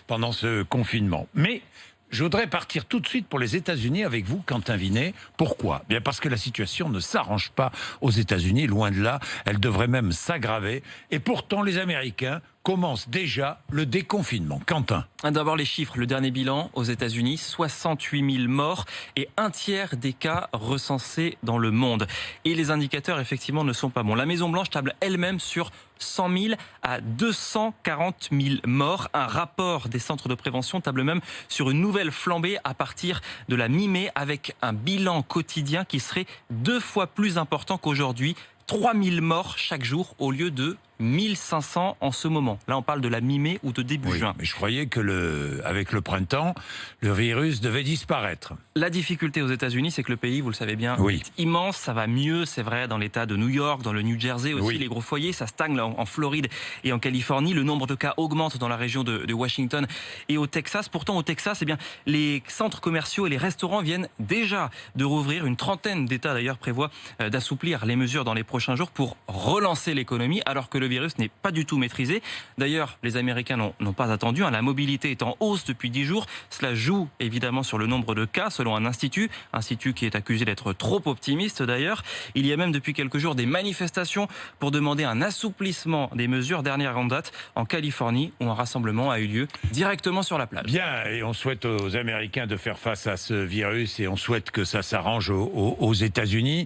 pendant ce confinement. Mais je voudrais partir tout de suite pour les États-Unis avec vous, Quentin Vinet. Pourquoi ? Bien parce que la situation ne s'arrange pas aux États-Unis, loin de là, elle devrait même s'aggraver. Et pourtant, les Américains commencent déjà le déconfinement. Quentin. D'abord les chiffres, le dernier bilan aux États-Unis, 68 000 morts et un tiers des cas recensés dans le monde. Et les indicateurs effectivement ne sont pas bons. La Maison-Blanche table elle-même sur 100 000 à 240 000 morts. Un rapport des centres de prévention table même sur une nouvelle flambée à partir de la mi-mai avec un bilan quotidien qui serait 2 fois plus important qu'aujourd'hui. 3 000 morts chaque jour au lieu de 1 500 en ce moment. Là, on parle de la mi-mai ou de début juin. Mais je croyais que avec le printemps, le virus devait disparaître. La difficulté aux États-Unis, c'est que le pays, vous le savez bien, est immense. Ça va mieux, c'est vrai, dans l'État de New York, dans le New Jersey aussi, les gros foyers. Ça stagne là, en Floride et en Californie. Le nombre de cas augmente dans la région de Washington et au Texas. Pourtant, au Texas, eh bien, les centres commerciaux et les restaurants viennent déjà de rouvrir. Une trentaine d'États, d'ailleurs, prévoient d'assouplir les mesures dans les prochains jours pour relancer l'économie, alors que le virus n'est pas du tout maîtrisé. D'ailleurs, les Américains n'ont pas attendu. La mobilité est en hausse depuis 10 jours. Cela joue évidemment sur le nombre de cas, selon un institut qui est accusé d'être trop optimiste d'ailleurs. Il y a même depuis quelques jours des manifestations pour demander un assouplissement des mesures. Dernière en date en Californie, où un rassemblement a eu lieu directement sur la plage. Bien, et on souhaite aux Américains de faire face à ce virus et on souhaite que ça s'arrange aux États-Unis.